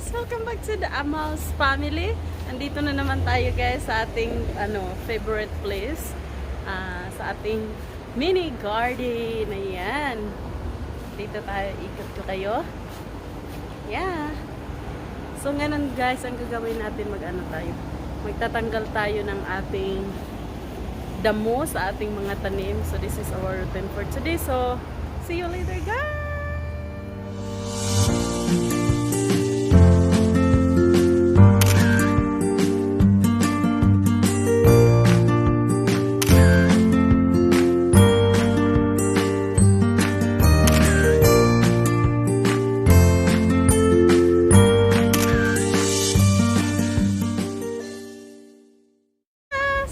Welcome back to the Amal's family. Andito na naman tayo guys sa ating favorite place. Sa ating mini garden. Ayan. Dito tayo, ikot ko kayo. Yeah. So ngayon guys, ang gagawin natin tayo. Magtatanggal tayo ng ating damo sa ating mga tanim. So this is our routine for today. So see you later guys.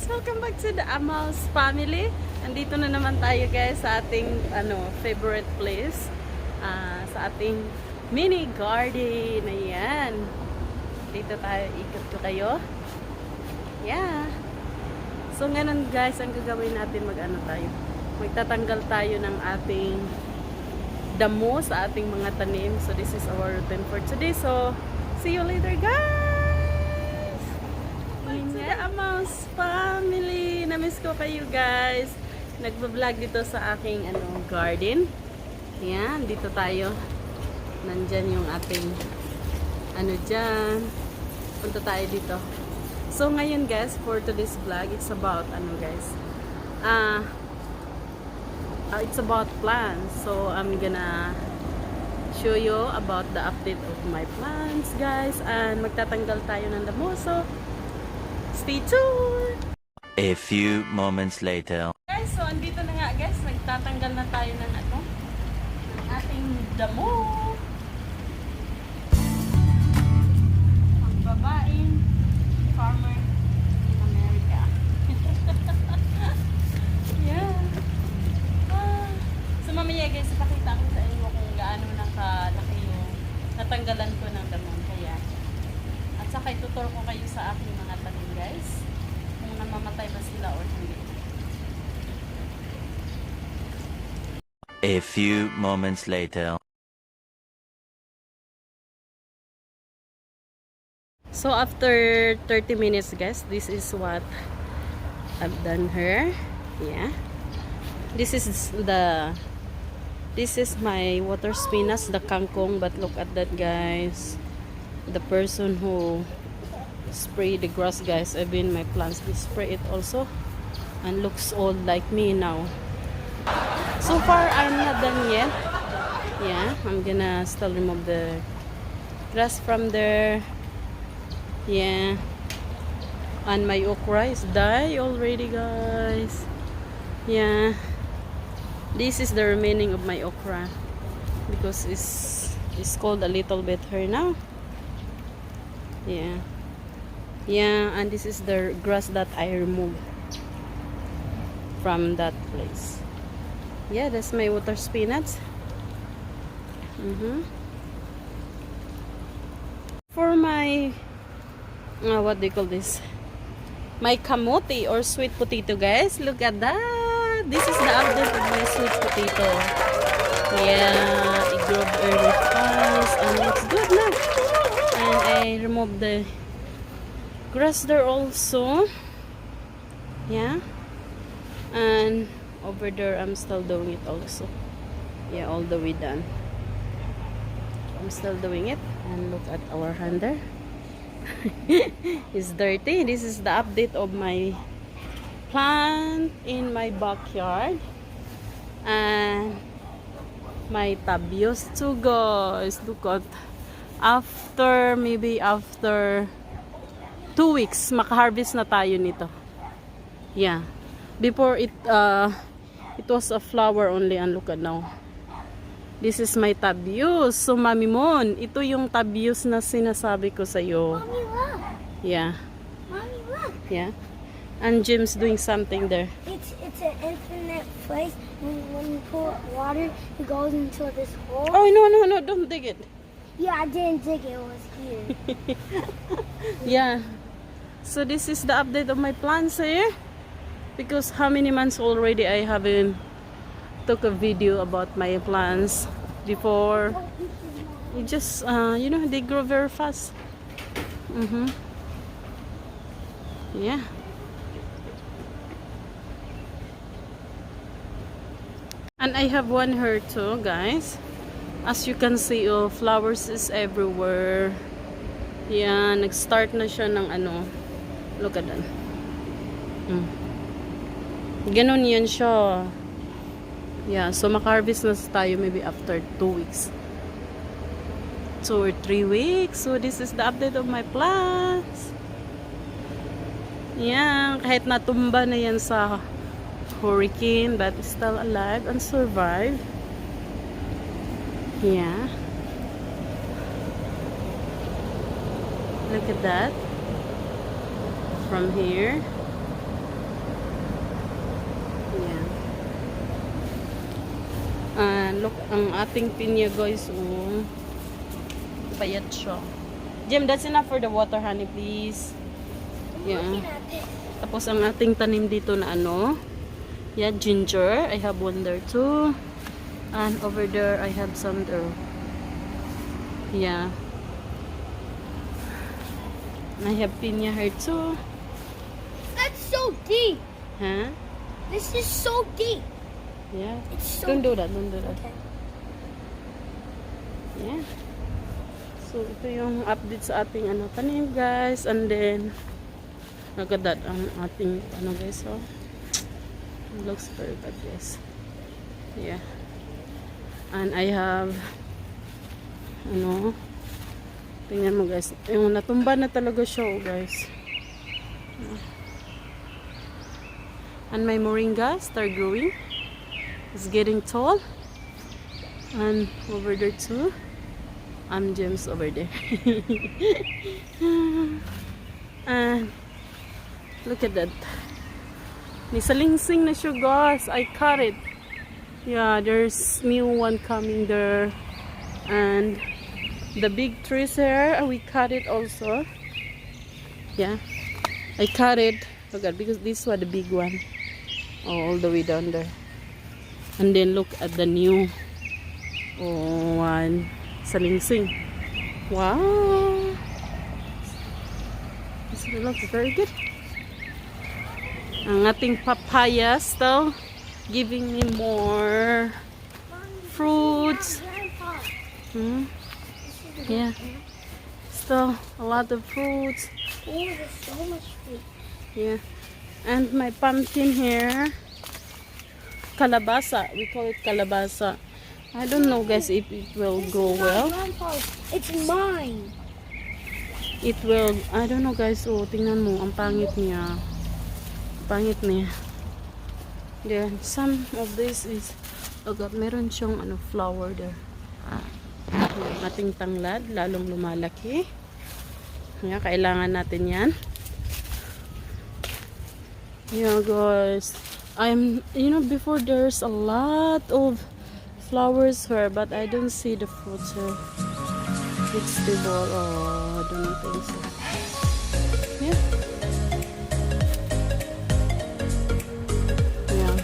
Welcome back to the Amal's family. Andito na naman tayo guys sa ating favorite place. Sa ating mini garden. Ayan. Dito tayo, ikot ko kayo. Yeah. So ngayon guys, ang gagawin natin tayo. Magtatanggal tayo ng ating damo sa ating mga tanim. So this is our routine for today. So see you later guys. Amal's family. Namiss ko kayo guys. Nagba-vlog dito sa aking garden. Ayan, dito tayo. Nandyan yung ating dyan. Punta tayo dito. So ngayon guys, for today's vlog, it's about guys. It's about plants. So I'm gonna show you about the update of my plants guys. And magtatanggal tayo ng damo. So stay tuned! A few moments later. Guys, so andito na nga guys, nagtatanggal na tayo ng ating damo. Ang babaeng farmer in America. Yeah. So mamaya guys, ipakita ko sa inyo kung gaano nakalaki yung natanggalan ko ng damo. Kaya, at saka itutur ko kayo sa aking mga tanim guys. Kung namamatay ba sila or hindi. A few moments later. So after 30 minutes guys, this is what I've done here. Yeah. This is my water spinach, the kangkong, but look at that guys. The person who spray the grass guys, even my plants, they spray it also and looks old like me now. So far I'm not done yet. Yeah, I'm gonna still remove the grass from there. Yeah, and my okra is die already guys. Yeah, this is the remaining of my okra because it's cold a little bit here now. Yeah. Yeah, and this is the grass that I removed from that place. Yeah, that's my water spinach. For my what do you call this? My kamote or sweet potato, guys. Look at that. This is the update of my sweet potato. Yeah, it grew early fast and it's good now. And I removed the grass there also. Yeah, and over there I'm still doing it also. Yeah, all the way done. I'm still doing it. And look at our hand there. It's dirty. This is the update of my plant in my backyard. And my tabios too guys. Look at maybe after 2 weeks, makaharvest na tayo nito. Yeah. Before it was a flower only and look at now. This is my tabios. So Mami Mon, ito yung tabios na sinasabi ko sa iyo. Mommy, look. Yeah. Mommy, look. Yeah. And Jim's doing something there. It's an infinite place. When you pour water, it goes into this hole. Oh, no, don't dig it. Yeah, I didn't dig it. It was here. Yeah. So this is the update of my plants here. Because how many months already I haven't took a video about my plants before. You just, you know, they grow very fast. Mm-hmm. Yeah. And I have one here too, guys. As you can see, oh, flowers is everywhere. Yeah, nag-start na siya ng ano. Look at that. Ganon yan siya. Yeah, so maka-harvest na tayo maybe after 2 weeks. 2 or 3 weeks. So this is the update of my plants. Yeah, kahit natumba na yan sa hurricane, but still alive and survive. Yeah. Look at that. From here. Yeah. Look, ang ating pinya, guys, oh. Payat siya. Jim, that's enough for the water, honey, please. Yeah. Looking at this. Tapos ang ating tanim dito na ano. Yeah, ginger. I have one there too. And over there, I have some there. Yeah. I have pinya here too. That's so deep. Huh? This is so deep. Yeah. It's so Don't do that. Don't do that. Okay. Yeah. So, ito yung update sa ating ano, tanim, guys. And then, look at that. Ang ating, ano, guys, oh. It looks very good, guys. Yeah. And I have, ano, tingnan mo, guys. Yung natumba na talaga siya, oh, guys. And my moringa start growing. It's getting tall. And over there too. I'm James over there. And look at that. Nisalingsing na siya, guys. I cut it. Yeah, there's new one coming there. And the big trees here, we cut it also. Yeah. I cut it. Look at, because this was the big one. Oh, all the way down there. And then look at the new one. Salingsing. Wow. This looks very good. Ang ating papaya still giving me more fruits. Grandpa. Hmm? Yeah. Still a lot of fruits. Oh, there's so much fruit. Yeah. And my pumpkin here. Kalabasa. We call it kalabasa. I don't know, guys, if it will grow well. Grandpa, it's mine. It will, I don't know, guys. Oh, tingnan mo. Ang pangit niya. Pangit niya. Then, some of this is, oh God, meron siyang ano, flower there. Yung ating tanglad, lalong lumalaki. Yeah, kailangan natin yan. Yeah, guys. You know, before there's a lot of flowers here, but I don't see the fruits here. It's still, oh, I don't think so. Yeah. Yeah.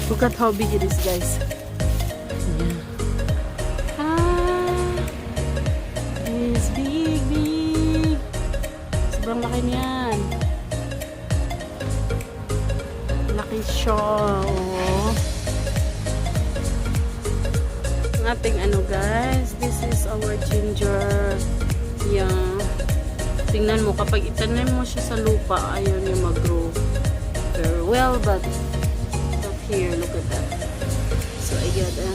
Look at how big it is, guys. Yeah. It's big, big. Sobrang laki niyan. Laki siya. Oh. Ang ating ano, guys. This is our ginger. Yeah. Tingnan mo, kapag itanim mo siya sa lupa, ayaw niya mag-grow very well, but up here, look at that. So I got a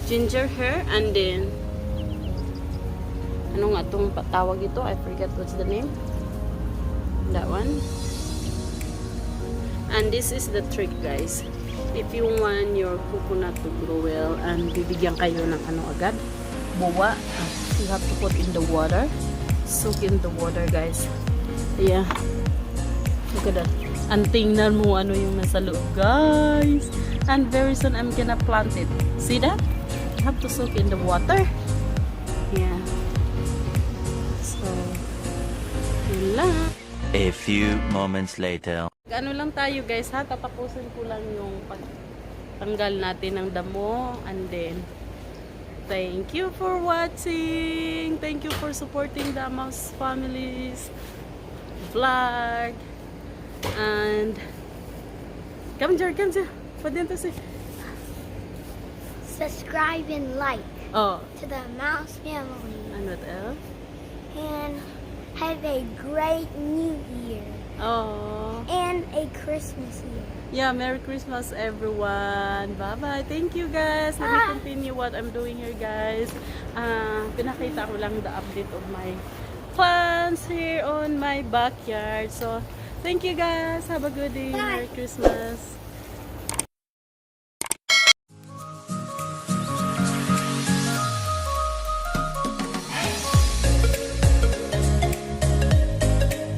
ginger here, and then ano nga itong patawag ito? I forget what's the name. That one. And this is the trick, guys. If you want your coconut to grow well and bibigyan kayo ng ano agad, buwa, you have to put in the water. Soak in the water, guys. Yeah. Look at that. And tingnan mo ano yung nasa loob, guys. And very soon I'm gonna plant it. See that? You have to soak in the water. Yeah. So, yun lang. A few moments later. Ano lang tayo, guys, ha? Tatapusin ko lang yung pagtanggal natin ng damo, and then Thank you for watching. Thank you for supporting the Mouse Family's vlog. And come here, come here. What did to say? Subscribe and like Oh, to the Mouse family. and what else? And have a great New Year. Oh, And a Christmas year. yeah. Merry Christmas, everyone. Bye bye. Thank you, guys. Let me Ah. continue what I'm doing here, guys. Pinakita ko lang the update of my plants here on my backyard. So, thank you, guys. Have a good day. Bye. Merry Christmas.